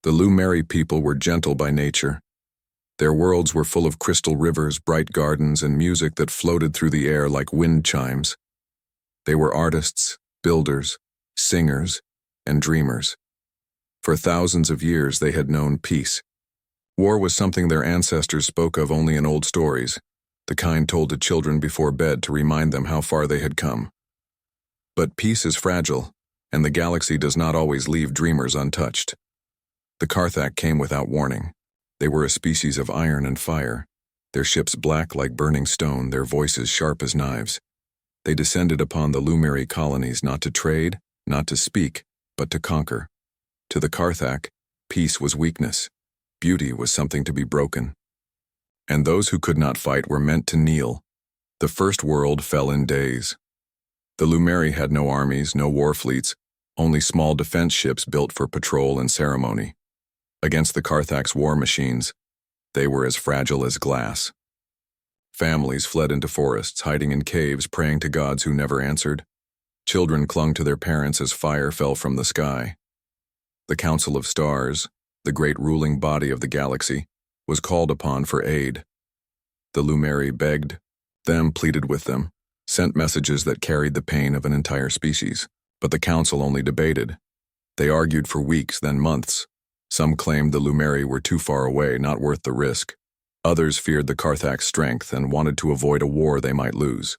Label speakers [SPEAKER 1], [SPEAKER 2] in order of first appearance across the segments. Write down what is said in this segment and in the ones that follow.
[SPEAKER 1] The Lumeri people were gentle by nature. Their worlds were full of crystal rivers, bright gardens, and music that floated through the air like wind chimes. They were artists, builders, singers, and dreamers. For thousands of years they had known peace. War was something their ancestors spoke of only in old stories, the kind told to children before bed to remind them how far they had come. But peace is fragile, and the galaxy does not always leave dreamers untouched. The Karthak came without warning. They were a species of iron and fire, their ships black like burning stone, their voices sharp as knives. They descended upon the Lumeri colonies not to trade, not to speak, but to conquer. To the Karthak, peace was weakness. Beauty was something to be broken. And those who could not fight were meant to kneel. The first world fell in days. The Lumeri had no armies, no war fleets, only small defense ships built for patrol and ceremony. Against the Karthak's war machines, they were as fragile as glass. Families fled into forests, hiding in caves, praying to gods who never answered. Children clung to their parents as fire fell from the sky. The Council of Stars, the great ruling body of the galaxy, was called upon for aid. The Lumeri begged them, pleaded with them, sent messages that carried the pain of an entire species. But the council only debated. They argued for weeks, then months. Some claimed the Lumeri were too far away, not worth the risk. Others feared the Karthak's strength and wanted to avoid a war they might lose.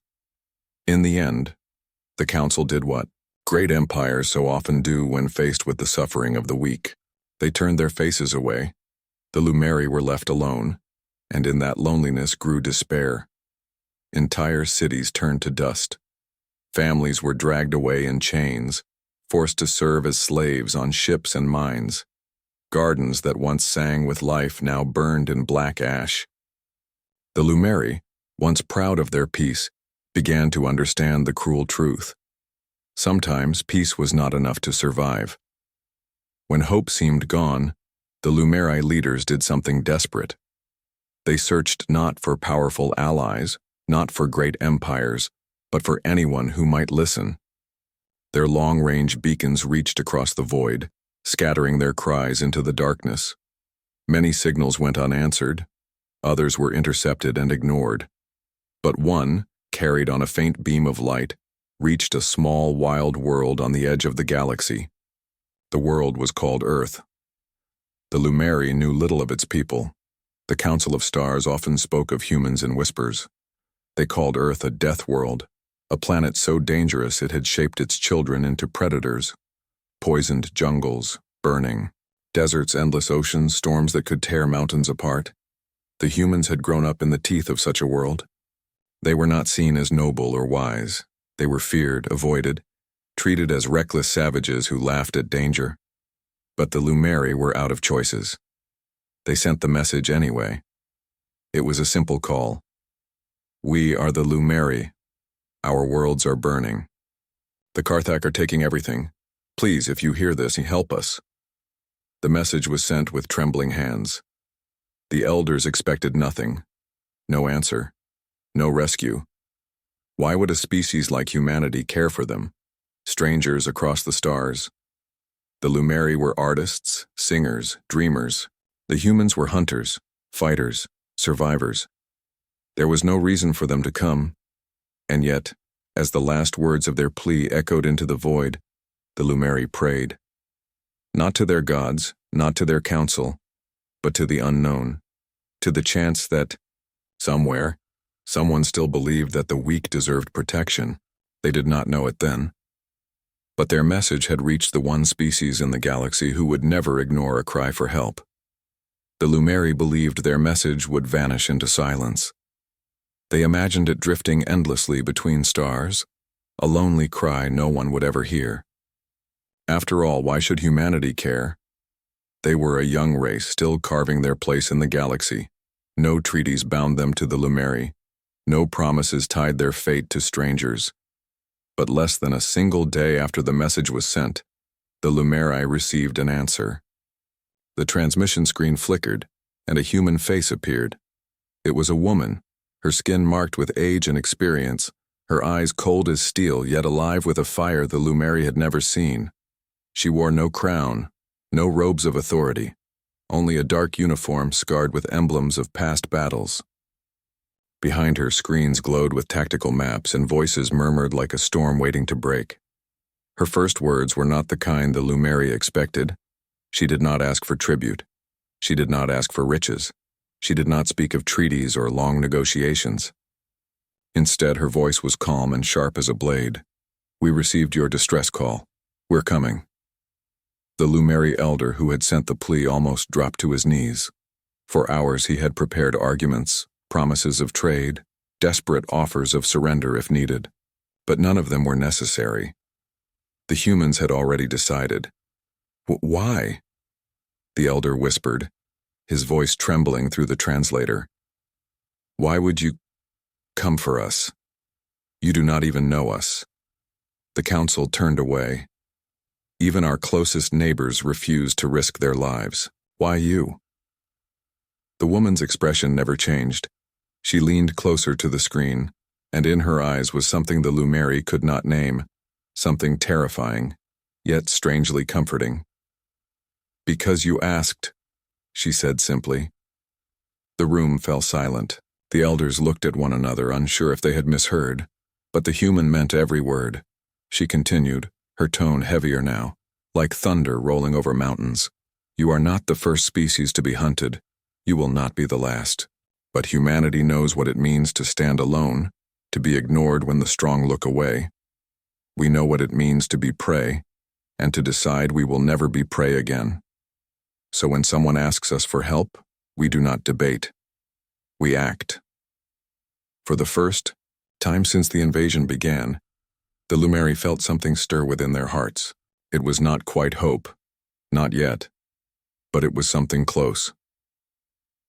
[SPEAKER 1] In the end, the council did what great empires so often do when faced with the suffering of the weak. They turned their faces away. The Lumeri were left alone, and in that loneliness grew despair. Entire cities turned to dust. Families were dragged away in chains, forced to serve as slaves on ships and mines. Gardens that once sang with life now burned in black ash. The Lumeri, once proud of their peace, began to understand the cruel truth. Sometimes peace was not enough to survive. When hope seemed gone, the Lumeri leaders did something desperate. They searched not for powerful allies, not for great empires, but for anyone who might listen. Their long-range beacons reached across the void, scattering their cries into the darkness. Many signals went unanswered, others were intercepted and ignored. But one, carried on a faint beam of light, reached a small, wild world on the edge of the galaxy. The world was called Earth. The Lumeri knew little of its people. The Council of Stars often spoke of humans in whispers. They called Earth a death world, a planet so dangerous it had shaped its children into predators. Poisoned jungles, burning, deserts, endless oceans, storms that could tear mountains apart. The humans had grown up in the teeth of such a world. They were not seen as noble or wise. They were feared, avoided, treated as reckless savages who laughed at danger. But the Lumeri were out of choices. They sent the message anyway. It was a simple call. We are the Lumeri. Our worlds are burning. The Karthak are taking everything. Please, if you hear this, help us. The message was sent with trembling hands. The elders expected nothing. No answer. No rescue. Why would a species like humanity care for them? Strangers across the stars. The Lumeri were artists, singers, dreamers. The humans were hunters, fighters, survivors. There was no reason for them to come. And yet, as the last words of their plea echoed into the void, the Lumeri prayed. Not to their gods, not to their council, but to the unknown, to the chance that, somewhere, someone still believed that the weak deserved protection. They did not know it then. But their message had reached the one species in the galaxy who would never ignore a cry for help. The Lumeri believed their message would vanish into silence. They imagined it drifting endlessly between stars, a lonely cry no one would ever hear. After all, why should humanity care? They were a young race still carving their place in the galaxy. No treaties bound them to the Lumeri. No promises tied their fate to strangers. But less than a single day after the message was sent, the Lumeri received an answer. The transmission screen flickered, and a human face appeared. It was a woman, her skin marked with age and experience, her eyes cold as steel, yet alive with a fire the Lumeri had never seen. She wore no crown, No robes of authority, only a dark uniform scarred with emblems of past battles. Behind her, screens glowed with tactical maps and voices murmured like a storm waiting to break. Her first words were not the kind the Lumeri expected. She did not ask for tribute. She did not ask for riches. She did not speak of treaties or long negotiations. Instead, her voice was calm and sharp as a blade. "We received your distress call. We're coming." The Lumeri elder who had sent the plea almost dropped to his knees. For hours he had prepared arguments, promises of trade, desperate offers of surrender if needed. But none of them were necessary. The humans had already decided. "Why?" The elder whispered, his voice trembling through the translator. "Why would you come for us? You do not even know us." The council turned away. Even our closest neighbors refused to risk their lives. "Why you?" The woman's expression never changed. She leaned closer to the screen, and in her eyes was something the Lumeri could not name, something terrifying, yet strangely comforting. "Because you asked," she said simply. The room fell silent. The elders looked at one another, unsure if they had misheard, but the human meant every word. She continued, her tone heavier now, like thunder rolling over mountains. "You are not the first species to be hunted. You will not be the last. But humanity knows what it means to stand alone, to be ignored when the strong look away. We know what it means to be prey, and to decide we will never be prey again. So when someone asks us for help, we do not debate. We act." For the first time since the invasion began, the Lumeri felt something stir within their hearts. It was not quite hope, not yet, but it was something close.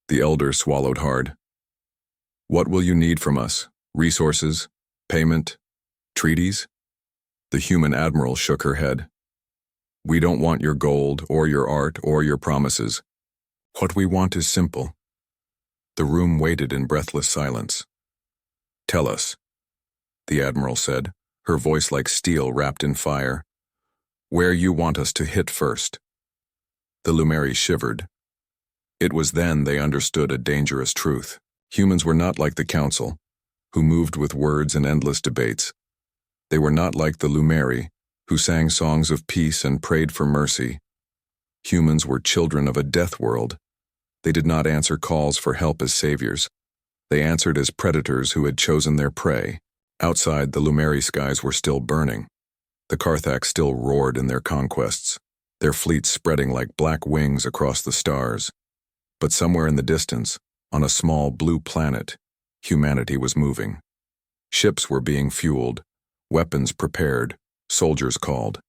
[SPEAKER 1] The elder swallowed hard. "What will you need from us? Resources? Payment? Treaties?" The human admiral shook her head. "We don't want your gold, or your art, or your promises. What we want is simple." The room waited in breathless silence. "Tell us," the admiral said, her voice like steel wrapped in fire. "Where you want us to hit first." The Lumeri shivered. It was then they understood a dangerous truth. Humans were not like the council, who moved with words and endless debates. They were not like the Lumeri, who sang songs of peace and prayed for mercy. Humans were children of a death world. They did not answer calls for help as saviors. They answered as predators who had chosen their prey. Outside, the Lumeri skies were still burning. The Carthax still roared in their conquests, their fleets spreading like black wings across the stars. But somewhere in the distance, on a small blue planet, humanity was moving. Ships were being fueled, weapons prepared, soldiers called.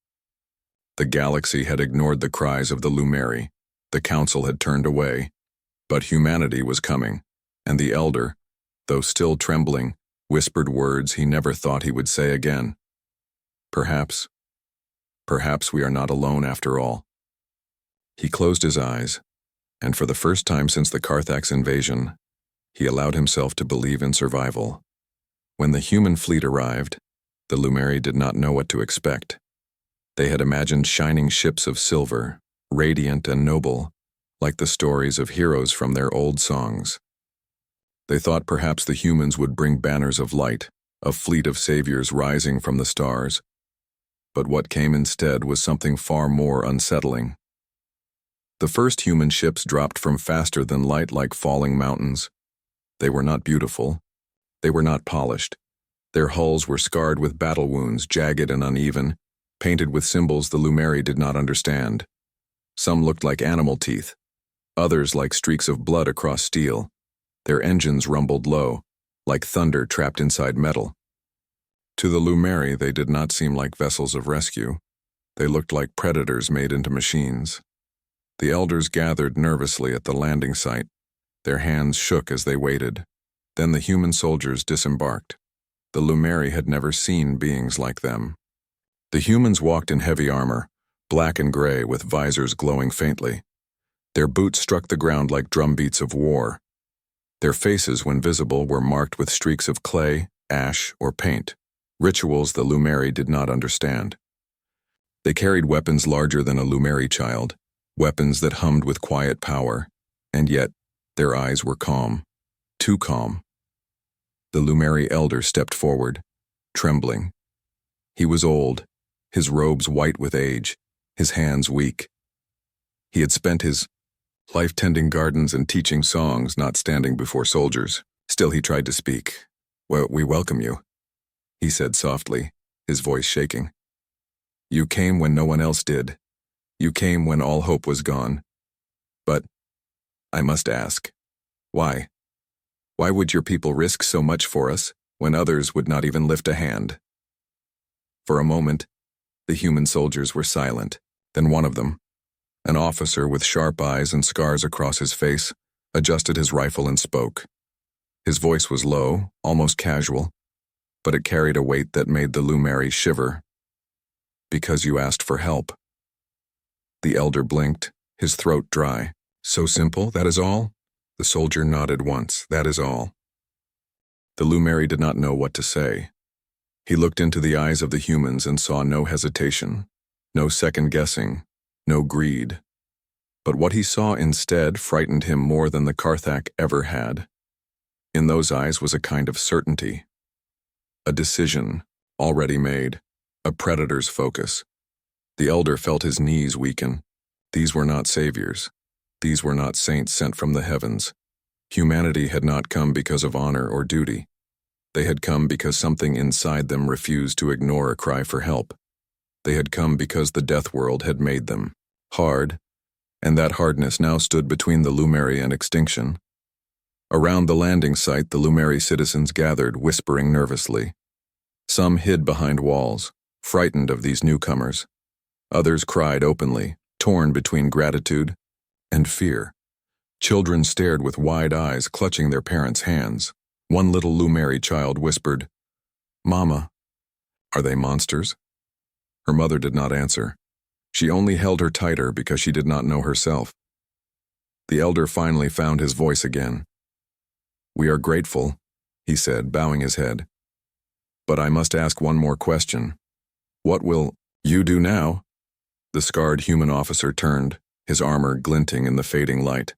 [SPEAKER 1] The galaxy had ignored the cries of the Lumeri. The council had turned away. But humanity was coming, and the elder, though still trembling, whispered words he never thought he would say again. Perhaps we are not alone after all." He closed his eyes, and for the first time since the Carthax invasion, he allowed himself to believe in survival. When the human fleet arrived, the Lumeri did not know what to expect. They had imagined shining ships of silver, radiant and noble, like the stories of heroes from their old songs. They thought perhaps the humans would bring banners of light, a fleet of saviors rising from the stars. But what came instead was something far more unsettling. The first human ships dropped from faster than light like falling mountains. They were not beautiful. They were not polished. Their hulls were scarred with battle wounds, jagged and uneven, painted with symbols the Lumeri did not understand. Some looked like animal teeth, others like streaks of blood across steel. Their engines rumbled low, like thunder trapped inside metal. To the Lumeri, they did not seem like vessels of rescue. They looked like predators made into machines. The elders gathered nervously at the landing site. Their hands shook as they waited. Then the human soldiers disembarked. The Lumeri had never seen beings like them. The humans walked in heavy armor, black and gray with visors glowing faintly. Their boots struck the ground like drumbeats of war. Their faces, when visible, were marked with streaks of clay, ash, or paint, rituals the Lumeri did not understand. They carried weapons larger than a Lumeri child, weapons that hummed with quiet power, and yet their eyes were calm, too calm. The Lumeri elder stepped forward, trembling. He was old, his robes white with age, his hands weak. He had spent his life tending gardens and teaching songs, not standing before soldiers. Still he tried to speak. "Well, we welcome you," he said softly, his voice shaking. "You came when no one else did. You came when all hope was gone. But I must ask, why? Why would your people risk so much for us when others would not even lift a hand?" For a moment, the human soldiers were silent. Then one of them, an officer with sharp eyes and scars across his face, adjusted his rifle and spoke. His voice was low, almost casual, but it carried a weight that made the Lumeri shiver. "Because you asked for help." The elder blinked, his throat dry. "So simple, that is all?" The soldier nodded once. "That is all." The Lumeri did not know what to say. He looked into the eyes of the humans and saw no hesitation, no second-guessing, no greed. But what he saw instead frightened him more than the Karthak ever had. In those eyes was a kind of certainty, a decision already made, a predator's focus. The elder felt his knees weaken. These were not saviors. These were not saints sent from the heavens. Humanity had not come because of honor or duty. They had come because something inside them refused to ignore a cry for help. They had come because the death world had made them hard, and that hardness now stood between the Lumeri and extinction. Around the landing site, the Lumeri citizens gathered, whispering nervously. Some hid behind walls, frightened of these newcomers. Others cried openly, torn between gratitude and fear. Children stared with wide eyes, clutching their parents' hands. One little Lumeri child whispered, "Mama, are they monsters?" Her mother did not answer. She only held her tighter because she did not know herself. The elder finally found his voice again. "We are grateful," he said, bowing his head. "But I must ask one more question. What will you do now?" The scarred human officer turned, his armor glinting in the fading light.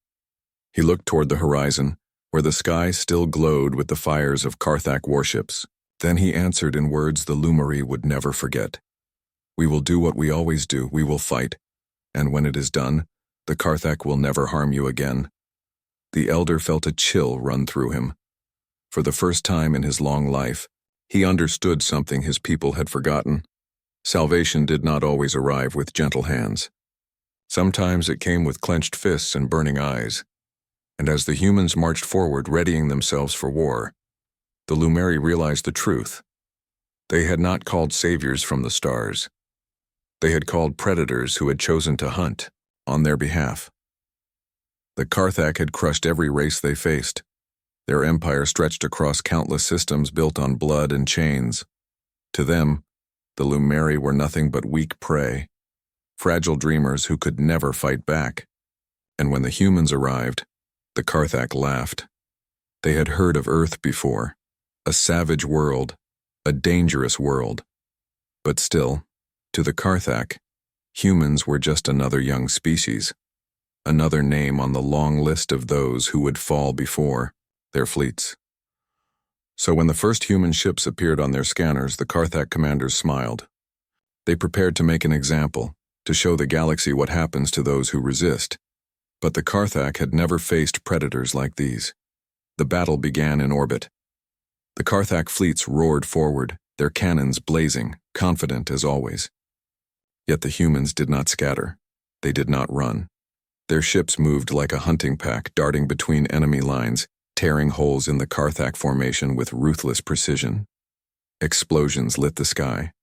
[SPEAKER 1] He looked toward the horizon, where the sky still glowed with the fires of Karthak warships. Then he answered in words the Lumeri would never forget. "We will do what we always do. We will fight. And when it is done, the Karthak will never harm you again." The elder felt a chill run through him. For the first time in his long life, he understood something his people had forgotten. Salvation did not always arrive with gentle hands. Sometimes it came with clenched fists and burning eyes. And as the humans marched forward, readying themselves for war, the Lumeri realized the truth. They had not called saviors from the stars. They had called predators who had chosen to hunt on their behalf. The Karthak had crushed every race they faced. Their empire stretched across countless systems built on blood and chains. To them, the Lumeri were nothing but weak prey, fragile dreamers who could never fight back. And when the humans arrived, the Karthak laughed. They had heard of Earth before, a savage world, a dangerous world. But still, to the Karthak, humans were just another young species, another name on the long list of those who would fall before their fleets. So when the first human ships appeared on their scanners, the Karthak commanders smiled. They prepared to make an example, to show the galaxy what happens to those who resist. But the Karthak had never faced predators like these. The battle began in orbit. The Karthak fleets roared forward, their cannons blazing, confident as always. Yet the humans did not scatter. They did not run. Their ships moved like a hunting pack, darting between enemy lines, tearing holes in the Karthak formation with ruthless precision. Explosions lit the sky.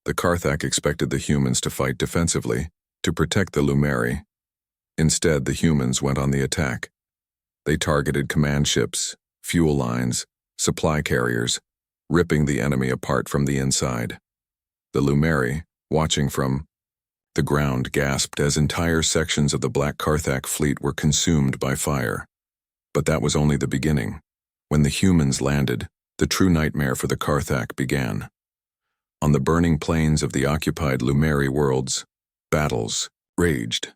[SPEAKER 1] The Karthak expected the humans to fight defensively, to protect the Lumeri. Instead, the humans went on the attack. They targeted command ships, fuel lines, supply carriers, ripping the enemy apart from the inside. The Lumeri, watching from the ground, gasped as entire sections of the Black Karthak fleet were consumed by fire. But that was only the beginning. When the humans landed, the true nightmare for the Karthak began. On the burning plains of the occupied Lumeri worlds, battles raged.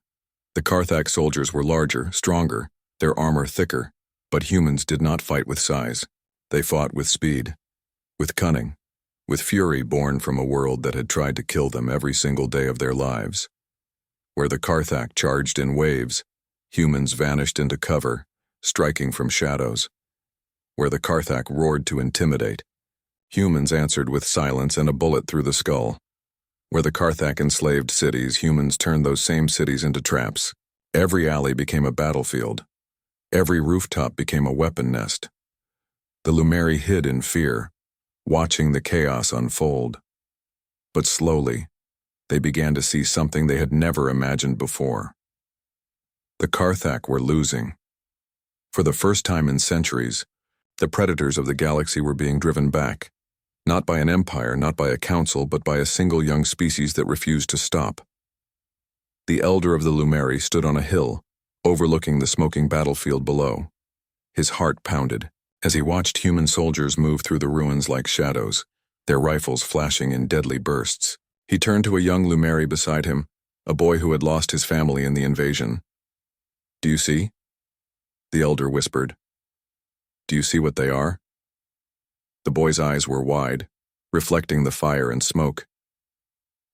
[SPEAKER 1] The Karthak soldiers were larger, stronger, their armor thicker, but humans did not fight with size. They fought with speed, with cunning, with fury born from a world that had tried to kill them every single day of their lives. Where the Karthak charged in waves, humans vanished into cover, striking from shadows. Where the Karthak roared to intimidate, humans answered with silence and a bullet through the skull. Where the Karthak enslaved cities, humans turned those same cities into traps. Every alley became a battlefield. Every rooftop became a weapon nest. The Lumeri hid in fear, watching the chaos unfold. But slowly, they began to see something they had never imagined before. The Karthak were losing. For the first time in centuries, the predators of the galaxy were being driven back. Not by an empire, not by a council, but by a single young species that refused to stop. The elder of the Lumeri stood on a hill, overlooking the smoking battlefield below. His heart pounded as he watched human soldiers move through the ruins like shadows, their rifles flashing in deadly bursts. He turned to a young Lumeri beside him, a boy who had lost his family in the invasion. "Do you see?" The elder whispered. "Do you see what they are?" The boy's eyes were wide, reflecting the fire and smoke.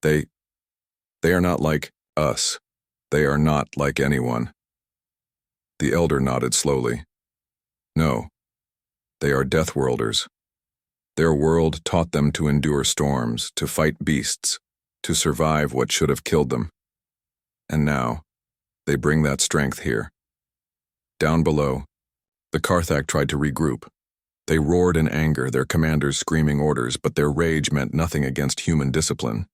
[SPEAKER 1] They are not like us. They are not like anyone." The elder nodded slowly. "No, they are Deathworlders. Their world taught them to endure storms, to fight beasts, to survive what should have killed them. And now, they bring that strength here." Down below, the Karthak tried to regroup. They roared in anger, their commanders screaming orders, but their rage meant nothing against human discipline.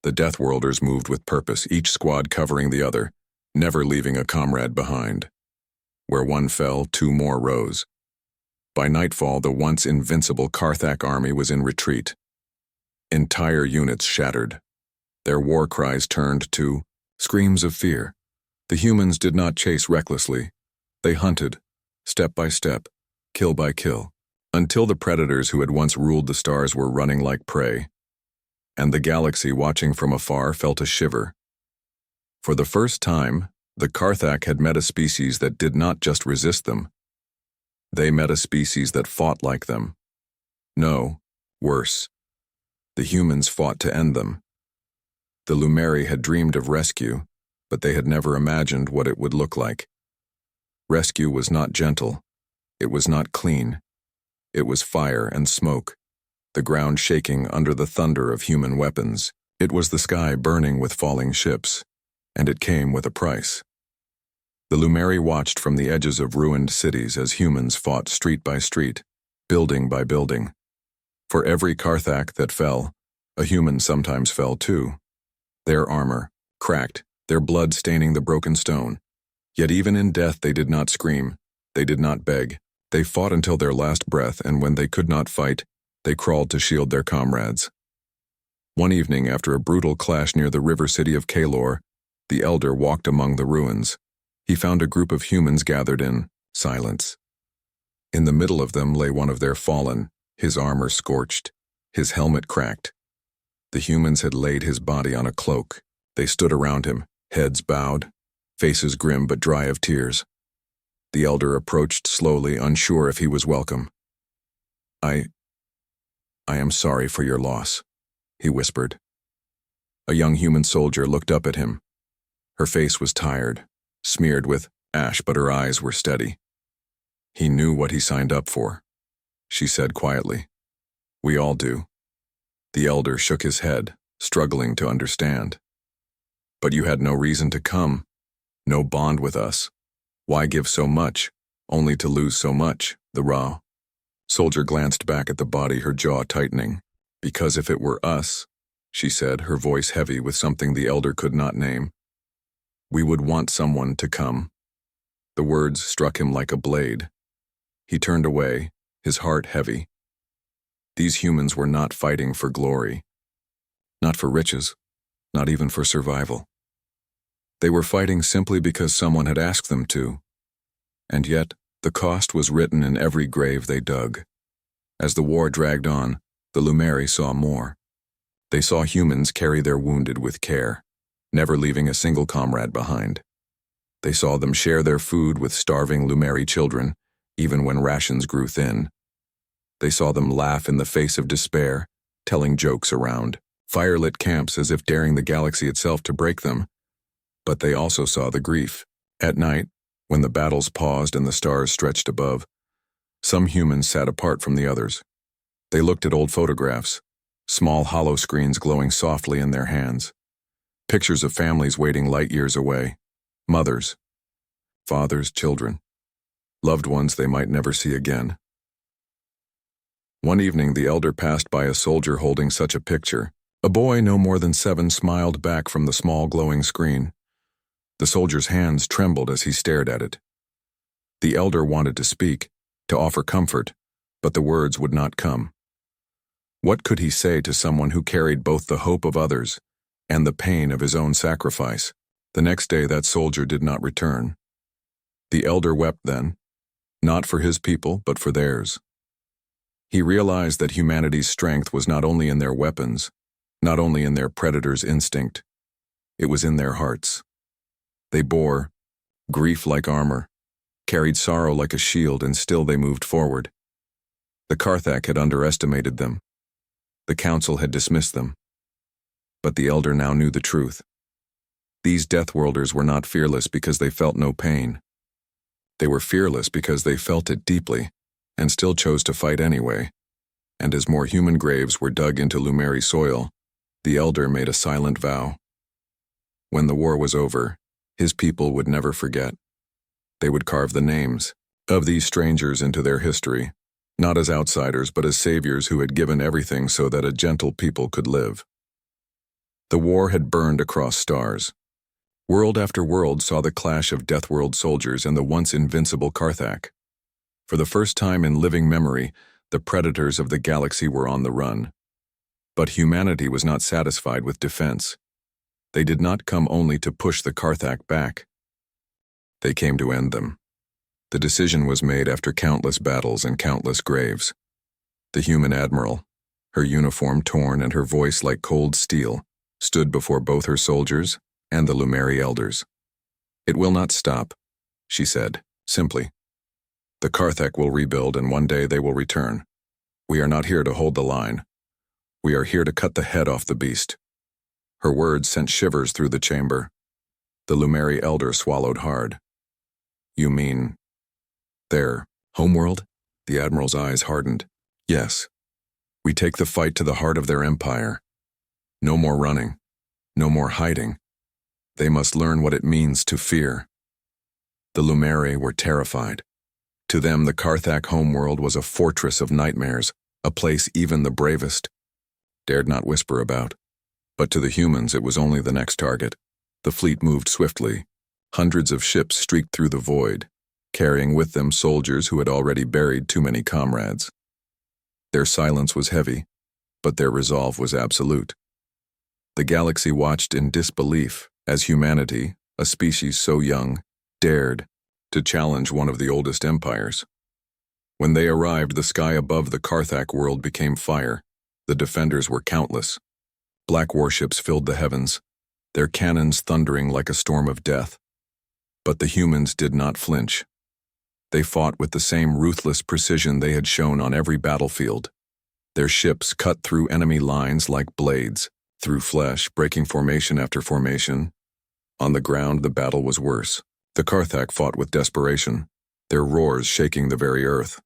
[SPEAKER 1] The Deathworlders moved with purpose, each squad covering the other, never leaving a comrade behind. Where one fell, two more rose. By nightfall, the once invincible Karthak army was in retreat. Entire units shattered. Their war cries turned to screams of fear. The humans did not chase recklessly. They hunted, step by step, kill by kill, until the predators who had once ruled the stars were running like prey. And the galaxy watching from afar felt a shiver. For the first time, the Karthak had met a species that did not just resist them. They met a species that fought like them. No, worse. The humans fought to end them. The Lumeri had dreamed of rescue, but they had never imagined what it would look like. Rescue was not gentle. It was not clean. It was fire and smoke, the ground shaking under the thunder of human weapons. It was the sky burning with falling ships, and it came with a price. The Lumeri watched from the edges of ruined cities as humans fought street by street, building by building. For every Karthak that fell, a human sometimes fell too. Their armor, cracked, their blood staining the broken stone. Yet even in death they did not scream, they did not beg. They fought until their last breath, and when they could not fight, they crawled to shield their comrades. One evening, after a brutal clash near the river city of Kalor, the elder walked among the ruins. He found a group of humans gathered in silence. In the middle of them lay one of their fallen, his armor scorched, his helmet cracked. The humans had laid his body on a cloak. They stood around him, heads bowed, faces grim but dry of tears. The elder approached slowly, unsure if he was welcome. I am sorry for your loss," he whispered. A young human soldier looked up at him. Her face was tired, smeared with ash, but her eyes were steady. "He knew what he signed up for," she said quietly. "We all do." The elder shook his head, struggling to understand. "But you had no reason to come, no bond with us. Why give so much, only to lose so much?" The raw soldier glanced back at the body, her jaw tightening. "Because if it were us," she said, her voice heavy with something the elder could not name, "we would want someone to come." The words struck him like a blade. He turned away, his heart heavy. These humans were not fighting for glory, not for riches, not even for survival. They were fighting simply because someone had asked them to. And yet, the cost was written in every grave they dug. As the war dragged on, the Lumeri saw more. They saw humans carry their wounded with care, never leaving a single comrade behind. They saw them share their food with starving Lumeri children, even when rations grew thin. They saw them laugh in the face of despair, telling jokes around firelit camps as if daring the galaxy itself to break them. But they also saw the grief. At night, when the battles paused and the stars stretched above, some humans sat apart from the others. They looked at old photographs, small hollow screens glowing softly in their hands. Pictures of families waiting light years away. Mothers, fathers, children, loved ones they might never see again. One evening, the elder passed by a soldier holding such a picture. A boy no more than 7 smiled back from the small glowing screen. The soldier's hands trembled as he stared at it. The elder wanted to speak, to offer comfort, but the words would not come. What could he say to someone who carried both the hope of others and the pain of his own sacrifice? The next day, that soldier did not return. The elder wept then, not for his people, but for theirs. He realized that humanity's strength was not only in their weapons, not only in their predator's instinct, it was in their hearts. They bore grief like armor, carried sorrow like a shield, and still they moved forward. The Karthak had underestimated them. The council had dismissed them. But the elder now knew the truth. These Deathworlders were not fearless because they felt no pain. They were fearless because they felt it deeply, and still chose to fight anyway. And as more human graves were dug into Lumeri soil, the elder made a silent vow. When the war was over, his people would never forget. They would carve the names of these strangers into their history, not as outsiders but as saviors who had given everything so that a gentle people could live. The war had burned across stars. World after world saw the clash of Deathworld soldiers and the once invincible Karthak. For the first time in living memory, the predators of the galaxy were on the run. But humanity was not satisfied with defense. They did not come only to push the Karthak back. They came to end them. The decision was made after countless battles and countless graves. The human admiral, her uniform torn and her voice like cold steel, stood before both her soldiers and the Lumeri elders. "It will not stop," she said, simply. "The Karthak will rebuild, and one day they will return. We are not here to hold the line. We are here to cut the head off the beast." Her words sent shivers through the chamber. The Lumeri elder swallowed hard. "You mean their homeworld?" The admiral's eyes hardened. "Yes. We take the fight to the heart of their empire. No more running. No more hiding. They must learn what it means to fear." The Lumeri were terrified. To them, the Karthak homeworld was a fortress of nightmares, a place even the bravest dared not whisper about. But to the humans, it was only the next target. The fleet moved swiftly. Hundreds of ships streaked through the void, carrying with them soldiers who had already buried too many comrades. Their silence was heavy, but their resolve was absolute. The galaxy watched in disbelief as humanity, a species so young, dared to challenge one of the oldest empires. When they arrived, the sky above the Karthak world became fire. The defenders were countless. Black warships filled the heavens, their cannons thundering like a storm of death. But the humans did not flinch. They fought with the same ruthless precision they had shown on every battlefield. Their ships cut through enemy lines like blades, through flesh, breaking formation after formation. On the ground, the battle was worse. The Karthak fought with desperation, their roars shaking the very earth.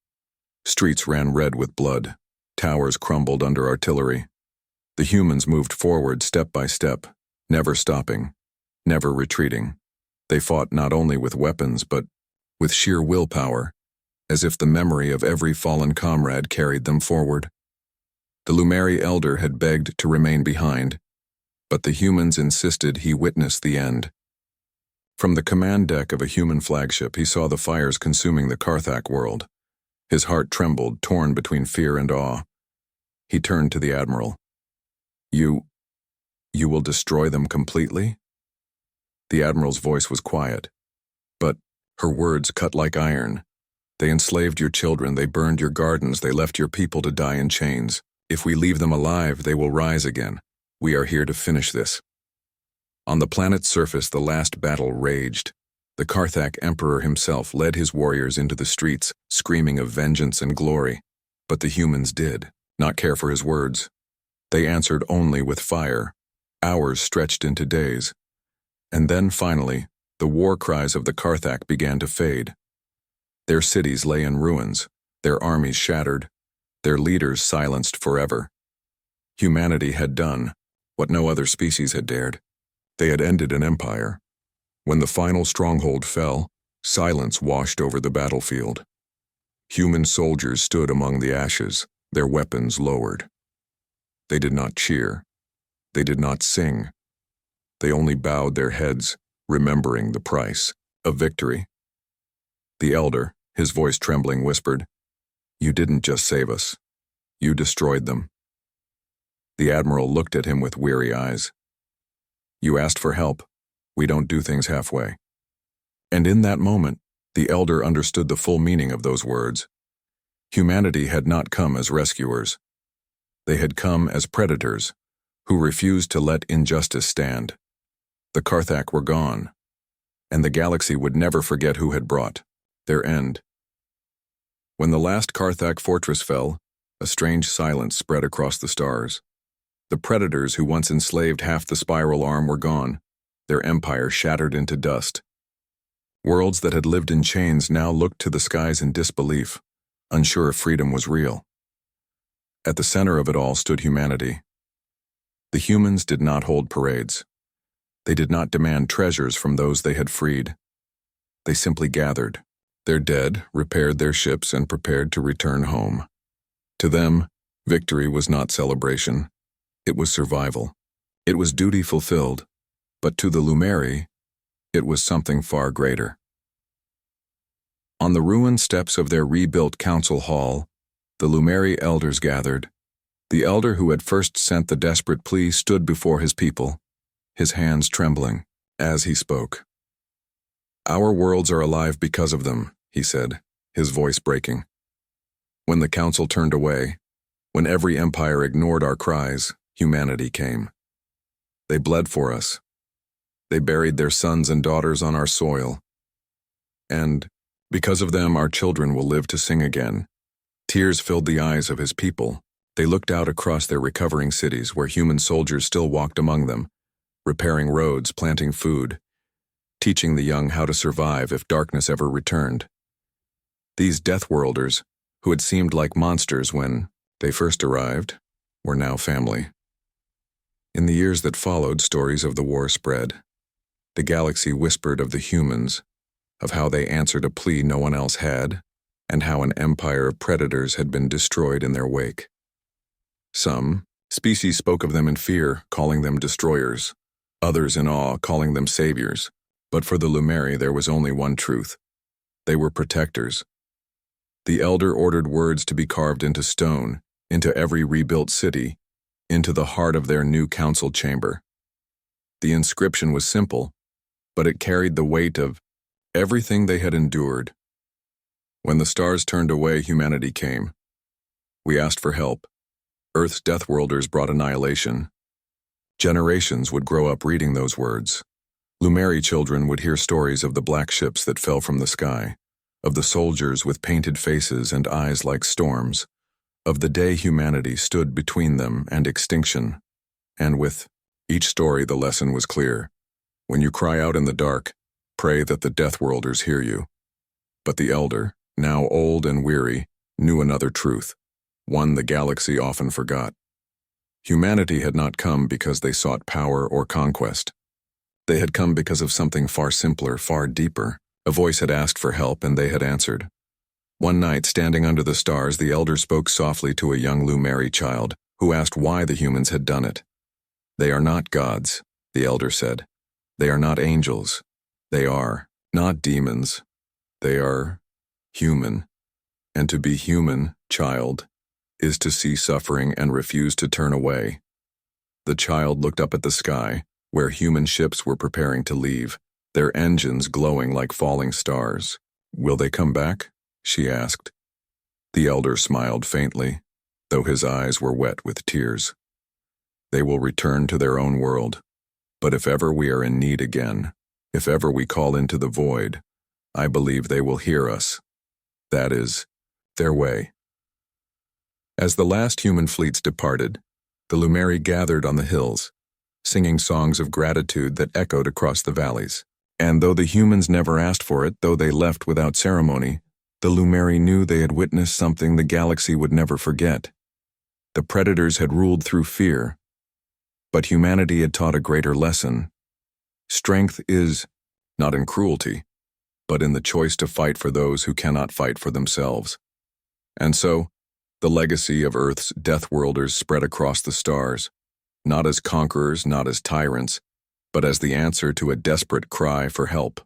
[SPEAKER 1] Streets ran red with blood. Towers crumbled under artillery. The humans moved forward step by step, never stopping, never retreating. They fought not only with weapons, but with sheer willpower, as if the memory of every fallen comrade carried them forward. The Lumeri elder had begged to remain behind, but the humans insisted he witness the end. From the command deck of a human flagship, he saw the fires consuming the Karthak world. His heart trembled, torn between fear and awe. He turned to the admiral. You will destroy them completely?" The admiral's voice was quiet, but her words cut like iron. "They enslaved your children, they burned your gardens, they left your people to die in chains. If we leave them alive, they will rise again. We are here to finish this." On the planet's surface, the last battle raged. The Karthak Emperor himself led his warriors into the streets, screaming of vengeance and glory. But the humans did not care for his words. They answered only with fire. Hours stretched into days. And then, finally, the war cries of the Karthak began to fade. Their cities lay in ruins, their armies shattered, their leaders silenced forever. Humanity had done what no other species had dared. They had ended an empire. When the final stronghold fell, silence washed over the battlefield. Human soldiers stood among the ashes, their weapons lowered. They did not cheer. They did not sing. They only bowed their heads, remembering the price of victory. The elder, his voice trembling, whispered, "You didn't just save us. You destroyed them." The admiral looked at him with weary eyes. "You asked for help. We don't do things halfway." And in that moment, the elder understood the full meaning of those words. Humanity had not come as rescuers. They had come as predators, who refused to let injustice stand. The Karthak were gone, and the galaxy would never forget who had brought their end. When the last Karthak fortress fell, a strange silence spread across the stars. The predators who once enslaved half the spiral arm were gone, their empire shattered into dust. Worlds that had lived in chains now looked to the skies in disbelief, unsure if freedom was real. At the center of it all stood humanity. The humans did not hold parades. They did not demand treasures from those they had freed. They simply gathered their dead, repaired their ships, and prepared to return home. To them, victory was not celebration. It was survival. It was duty fulfilled. But to the Lumeri, it was something far greater. On the ruined steps of their rebuilt council hall, the Lumeri elders gathered. The elder who had first sent the desperate plea stood before his people, his hands trembling as he spoke. "Our worlds are alive because of them," he said, his voice breaking. "When the council turned away, when every empire ignored our cries, humanity came. They bled for us. They buried their sons and daughters on our soil. And because of them, our children will live to sing again." Tears filled the eyes of his people. They looked out across their recovering cities where human soldiers still walked among them, repairing roads, planting food, teaching the young how to survive if darkness ever returned. These Deathworlders, who had seemed like monsters when they first arrived, were now family. In the years that followed, stories of the war spread. The galaxy whispered of the humans, of how they answered a plea no one else had, and how an empire of predators had been destroyed in their wake. Some species spoke of them in fear, calling them destroyers, others in awe, calling them saviors. But for the Lumeri, there was only one truth. They were protectors. The elder ordered words to be carved into stone, into every rebuilt city, into the heart of their new council chamber. The inscription was simple, but it carried the weight of everything they had endured. When the stars turned away, humanity came. We asked for help. Earth's Deathworlders brought annihilation. Generations would grow up reading those words. Lumeri children would hear stories of the black ships that fell from the sky, of the soldiers with painted faces and eyes like storms, of the day humanity stood between them and extinction. And with each story, the lesson was clear. When you cry out in the dark, pray that the Deathworlders hear you. But the elder, now old and weary, knew another truth, one the galaxy often forgot. Humanity had not come because they sought power or conquest. They had come because of something far simpler, far deeper. A voice had asked for help, and they had answered. One night, standing under the stars, the elder spoke softly to a young Lumeri child, who asked why the humans had done it. "They are not gods," the elder said. "They are not angels. They are not demons. They are human. And to be human, child, is to see suffering and refuse to turn away." The child looked up at the sky, where human ships were preparing to leave, their engines glowing like falling stars. "Will they come back?" she asked. The elder smiled faintly, though his eyes were wet with tears. "They will return to their own world. But if ever we are in need again, if ever we call into the void, I believe they will hear us. That is their way. As the last human fleets departed, the Lumeri gathered on the hills, singing songs of gratitude that echoed across the valleys. And though the humans never asked for it, though they left without ceremony, the Lumeri knew they had witnessed something the galaxy would never forget. The predators had ruled through fear, but humanity had taught a greater lesson. Strength is not in cruelty, but in the choice to fight for those who cannot fight for themselves. And so, the legacy of Earth's Deathworlders spread across the stars, not as conquerors, not as tyrants, but as the answer to a desperate cry for help.